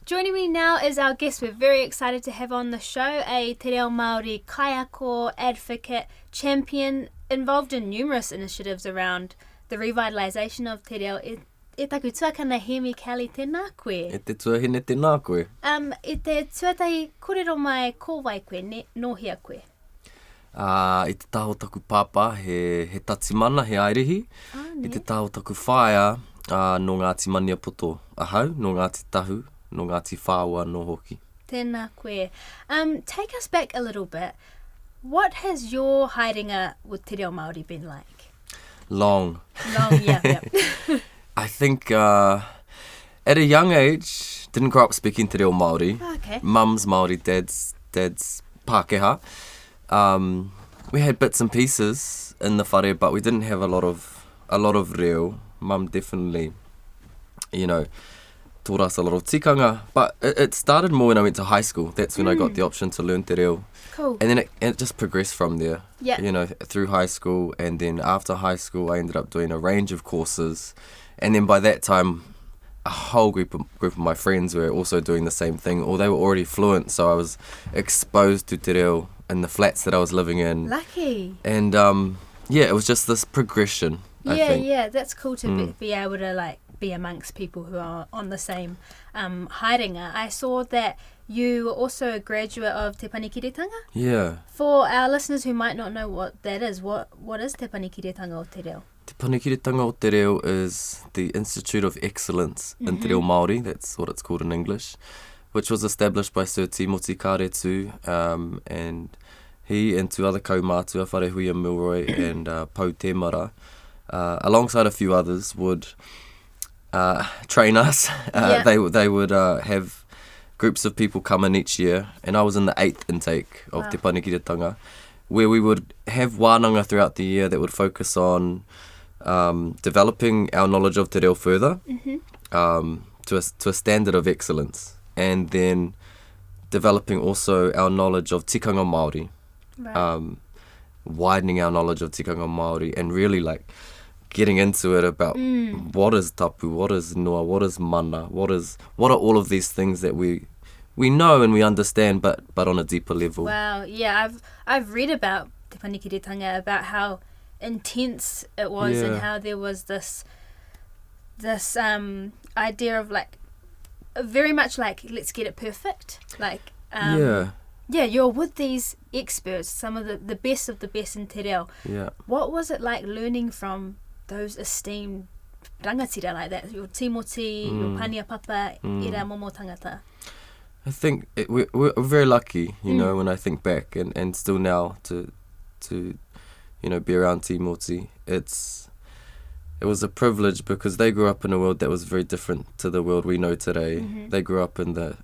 Joining me now is our guest we're very excited to have on the show, a Te Reo Māori kaiako, advocate, champion, involved in numerous initiatives around the revitalisation of Te Reo. E taku tuakana Hēmi Kelly tēnā koe. E te tuahine tēnā koe. E te tuatai kōrero mai ko wai koe, no hea koe? I te taho taku pāpā he tatimana, he airihi. I te taho taku whaia no Ngāti Mania Poto ahau, no Ngāti Tahu, no Ngāti Whāua no hoki. Tēnā koe. Take us back a little bit. What has your haerenga with Te Reo Māori been like? Long, yeah. I think at a young age, didn't grow up speaking Te Reo Māori. Oh, okay. Mum's Māori, dad's Pākehā. We had bits and pieces in the whare, but we didn't have a lot of reo. Mum definitely, taught us a lot of tikanga. But it started more when I went to high school. That's when I got the option to learn te reo. Cool. And then it just progressed from there. Yeah. Through high school, and then after high school, I ended up doing a range of courses. And then by that time, a whole group of my friends were also doing the same thing, or they were already fluent. So I was exposed to te reo in the flats that I was living in. Lucky. And it was just this progression. I think. Yeah, that's cool to be able to be amongst people who are on the same haerenga. I saw that you were also a graduate of Te Panikiretanga. Yeah. For our listeners who might not know what that is, what is Te Panikiretanga o Te Reo? Te Panikiretanga o Te Reo is the Institute of Excellence in Te Reo Māori, that's what it's called in English, which was established by Sir Timoti Kāretu, and he and two other kaumātua, Wharehuia Milroy and Pau Temara, alongside a few others, would train us. They would have groups of people come in each year, and I was in the 8th intake of Te Panikiretanga, where we would have wānanga throughout the year that would focus on developing our knowledge of te reo further to a standard of excellence, and then developing also our knowledge of tikanga Māori, widening our knowledge of tikanga Māori, and really getting into it about what is tapu, what is noa, what is mana, what are all of these things that we know and we understand, but on a deeper level. Wow, yeah, I've read about Te Panikiretanga, about how intense it was and how there was this idea of very much let's get it perfect. You're with these experts, some of the best of the best in te reo. Yeah. What was it like learning from those esteemed rangatira like that, your Timoti, your Pania Papa, Ira Momo Tangata? I think we're very lucky, when I think back, and still now to be around Timoti. It was a privilege because they grew up in a world that was very different to the world we know today. They grew up in the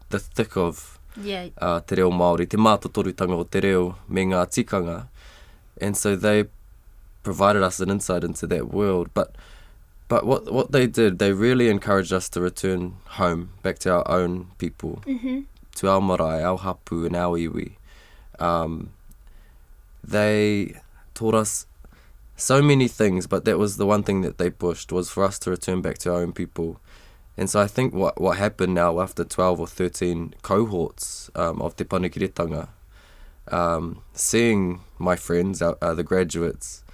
thick of te reo Māori, te mātotorutanga o te reo me ngā tikanga, and so they provided us an insight into that world. But what they did, they really encouraged us to return home, back to our own people, to our marae, our hapu and our iwi. They taught us so many things, but that was the one thing that they pushed, was for us to return back to our own people. And so I think what happened now after 12 or 13 cohorts of Te Panikiretanga, seeing my friends, the graduates,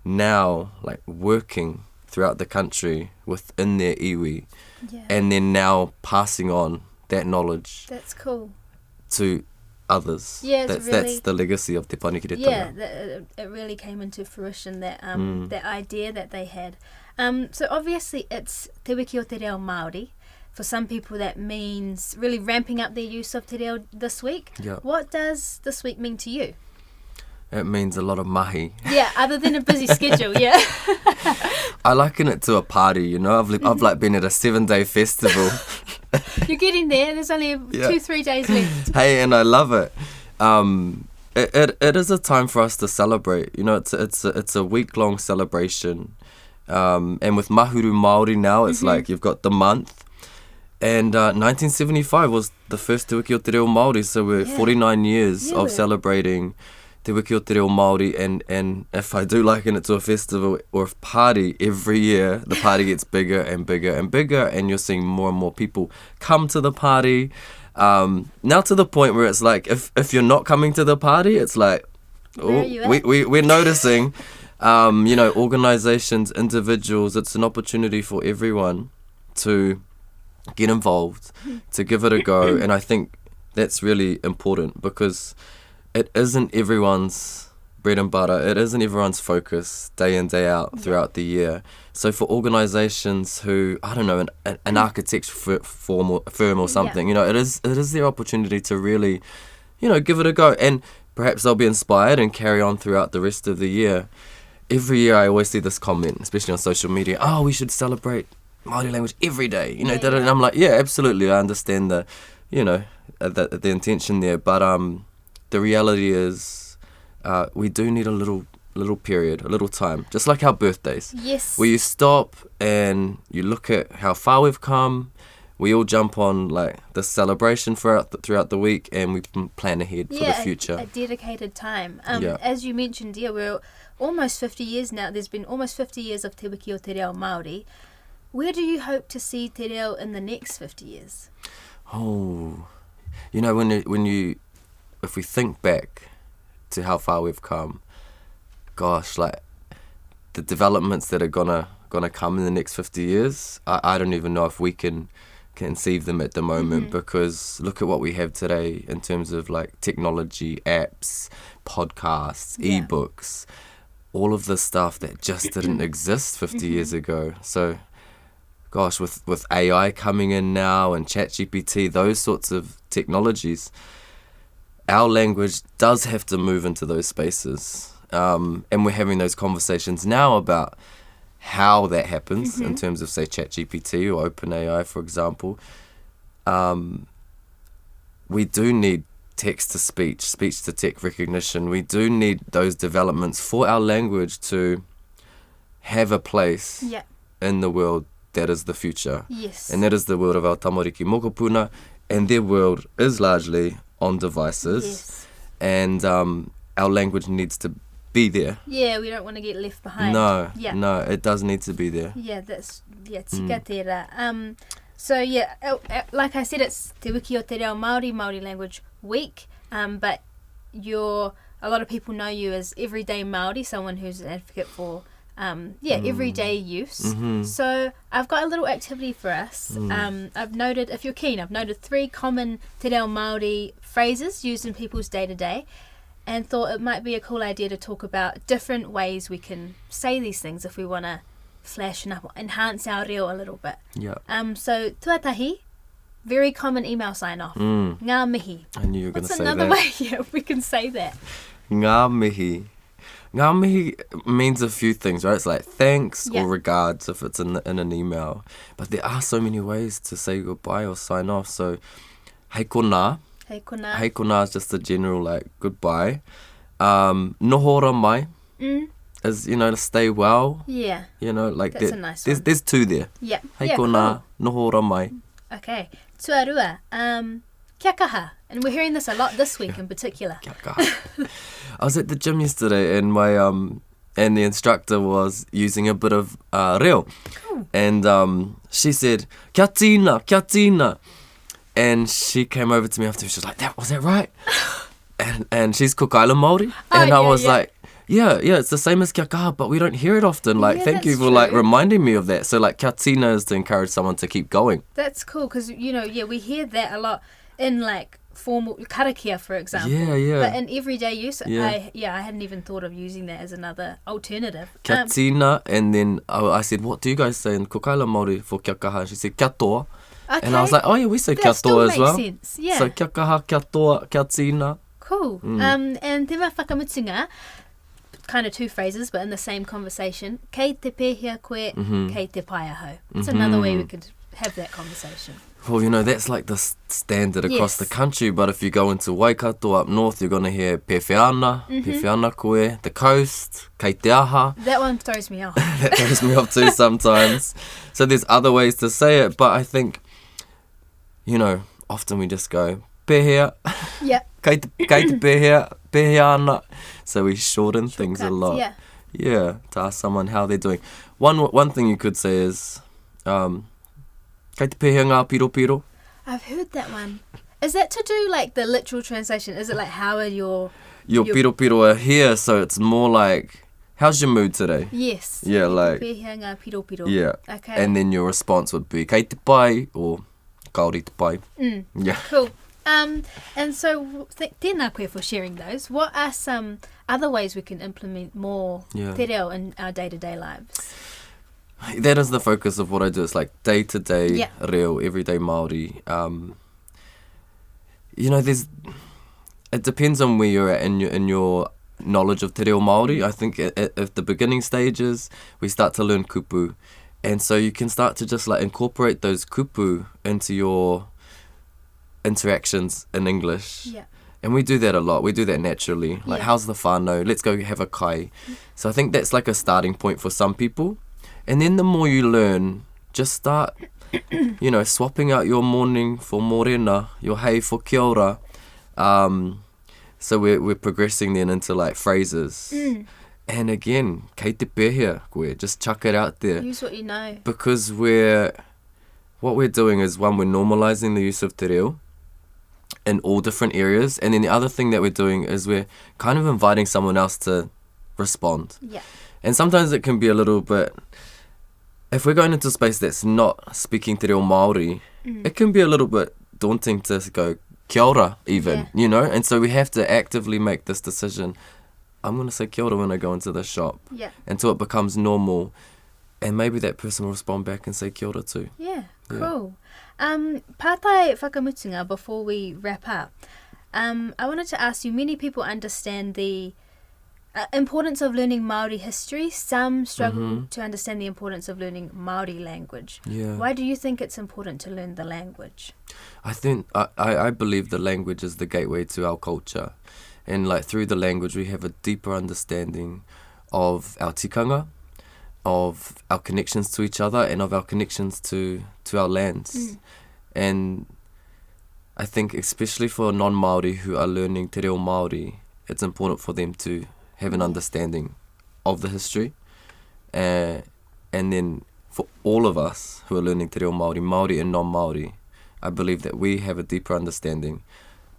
now working throughout the country within their iwi, and then now passing on that knowledge. That's cool. To others. Yeah, that's the legacy of Te Panikiretanga. Yeah, it really came into fruition, that that idea that they had. So obviously it's Te Wiki o Te Reo Māori. For some people that means really ramping up their use of te reo this week. Yeah. What does this week mean to you? It means a lot of mahi. Yeah, other than a busy schedule, yeah. I liken it to a party, I've been at a 7-day festival. You're getting there. There's only 2-3 days left. Hey, and I love it. It is a time for us to celebrate. It's a week-long celebration. And with Mahuru Māori now, it's you've got the month. And 1975 was the first Te Wiki o Te Reo Māori, so we're 49 years of celebrating Te Wiki o Te Reo Māori, and if I do liken it to a festival or a party, every year the party gets bigger and bigger and bigger, and you're seeing more and more people come to the party. Now to the point where it's like, if you're not coming to the party, it's like, Where are you at? we're noticing, organizations, individuals, it's an opportunity for everyone to get involved, to give it a go. And I think that's really important, because it isn't everyone's bread and butter. It isn't everyone's focus day in, day out throughout the year. So for organizations who, I don't know, an architecture firm or something, it is their opportunity to really, give it a go. And perhaps they'll be inspired and carry on throughout the rest of the year. Every year I always see this comment, especially on social media, we should celebrate Māori language every day. And I'm like, yeah, absolutely. I understand the intention there. But the reality is we do need a little period, a little time, just like our birthdays. Yes. Where you stop and you look at how far we've come. We all jump on like the celebration throughout the week, and we plan ahead for the future. A dedicated time. As you mentioned, we're almost 50 years now. There's been almost 50 years of Te Wiki o Te Reo Māori. Where do you hope to see Te Reo in the next 50 years? If we think back to how far we've come, gosh, like the developments that are gonna come in the next 50 years, I don't even know if we can conceive them at the moment, because look at what we have today in terms of like technology, apps, podcasts, ebooks, all of this stuff that just didn't exist 50 years ago. So gosh, with AI coming in now and ChatGPT, those sorts of technologies, our language does have to move into those spaces. And we're having those conversations now about how that happens in terms of, say, ChatGPT or OpenAI, for example. We do need text-to-speech, speech-to-text recognition. We do need those developments for our language to have a place in the world that is the future. Yes. And that is the world of our tamariki mokopuna, and their world is largely on devices. Yes. And our language needs to be there. Yeah, we don't want to get left behind. No, it does need to be there. Yeah, tika tērā. So like I said, it's Te Wiki o Te Reo Māori Language Week, but a lot of people know you as everyday Māori, someone who's an advocate for everyday use. So I've got a little activity for us. I've noted, if you're keen, 3 common Te Reo Māori phrases used in people's day-to-day, and thought it might be a cool idea to talk about different ways we can say these things if we want to flashen up, enhance our reo a little bit. So tuatahi, very common email sign-off. Ngā mihi. I knew you were going to say that. What's another way we can say that? Ngā mihi. Ngā mihi means a few things, right? It's like thanks or regards if it's in an email. But there are so many ways to say goodbye or sign off. So hei kona. Hei kona is just a general like goodbye. Nohora mai is, to stay well. Yeah. Like that's a nice one. There's 2 there. Yeah. Hei kona, nohora mai. Okay. Tuarua. Kia kaha. And we're hearing this a lot this week in particular. Kia kaha. I was at the gym yesterday, and my and the instructor was using a bit of reo. Cool. And she said, kia tīna. And she came over to me after, she was like, was that right? and she's Kukaila Māori. And I was like, yeah, it's the same as kia kaha, but we don't hear it often. Like, thank you for like reminding me of that. So like kia tīna is to encourage someone to keep going. That's cool, because, we hear that a lot in like formal karakia, for example. Yeah. But in everyday use, I hadn't even thought of using that as another alternative. Kia tīna, and then I said, what do you guys say in Kukaila Māori for kia kaha? And she said, kia toa. Okay. And I was like, oh yeah, we say kia toa as well. Sense. Yeah. So kia kaha, kia toa, kia tīna. Cool. And te mea whakamutunga, kind of 2 phrases, but in the same conversation. Kei te pēhea koe, kei te pai aho. It's another way we could have that conversation. Well, that's like the standard across the country, but if you go into Waikato up north, you're going to hear pewhiana koe, the coast, kei te aha. That one throws me off. That throws me off too sometimes. So there's other ways to say it, but I think, often we just go, pēhea. Yeah. Kei te pēhea pēhea ana. So we shorten things a Shortcuts, lot. yeah. Yeah, to ask someone how they're doing. One thing you could say is, kei te pēhea ngā piro piro? I've heard that one. Is that to do like the literal translation? Is it like how are your Piro piro are here, so it's more like, how's your mood today? Yes. Yeah, Kei te like, pēhea ngā piro piro. yeah. Okay. And then your response would be, kei te pai, or kaori te pai. Yeah. Cool. And so tēnā koe for sharing those. What are some other ways we can implement more te reo in our day-to-day lives? That is the focus of what I do. It's like day-to-day reo, everyday Māori. You know, it depends on where you're at in your knowledge of te reo Māori. I think at the beginning stages, we start to learn kupu. And so you can start to just like incorporate those kupu into your interactions in English. Yeah. And we do that a lot. We do that naturally. Like, how's the whānau? Let's go have a kai. So I think that's like a starting point for some people. And then the more you learn, just start, you know, swapping out your morning for morena, your hei for kia ora. So we're progressing then into like phrases. And again, kei te pēhea koe, just chuck it out there. Use what you know. Because what we're doing is, one, we're normalizing the use of te reo in all different areas. And then the other thing that we're doing is we're kind of inviting someone else to respond. Yeah. And sometimes it can be a little bit, if we're going into a space that's not speaking te reo Māori, it can be a little bit daunting to go kia ora even, you know? And so we have to actively make this decision. I'm going to say kia ora when I go into the shop. Yeah. Until it becomes normal. And maybe that person will respond back and say kia ora too. Yeah, cool. Pātai whakamutunga before we wrap up. I wanted to ask you, many people understand the importance of learning Māori history. Some struggle to understand the importance of learning Māori language. Yeah. Why do you think it's important to learn the language? I think, I believe the language is the gateway to our culture. And like through the language, we have a deeper understanding of our tikanga, of our connections to each other, and of our connections to our lands. And I think especially for non-Māori who are learning te reo Māori, it's important for them to have an understanding of the history. And then for all of us who are learning te reo Māori, Māori and non-Māori, I believe that we have a deeper understanding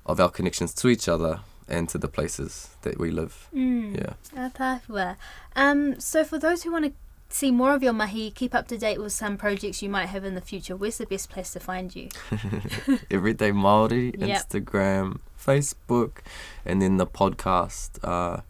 of our connections to each other and to the places that we live. Yeah. Ātāhua. So for those who want to see more of your mahi, keep up to date with some projects you might have in the future, where's the best place to find you? Everyday Māori, Instagram, Facebook, and then the podcast.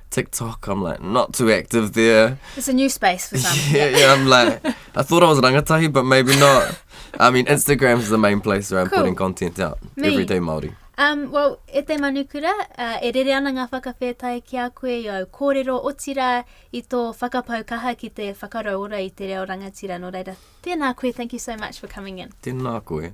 TikTok, I'm like not too active there. It's a new space for some. yeah, I'm like, I thought I was rangatahi, but maybe not. I mean, Instagram's the main place where I'm putting content out. Everyday Māori. Well, e te manukura, e rere ana ngā whakawhētai ki a koe i au kōrero otira I tō whakapau kaha ki te whakarau ora I te reo rangatira no reira. Tēnā koe, thank you so much for coming in. Tēnā koe.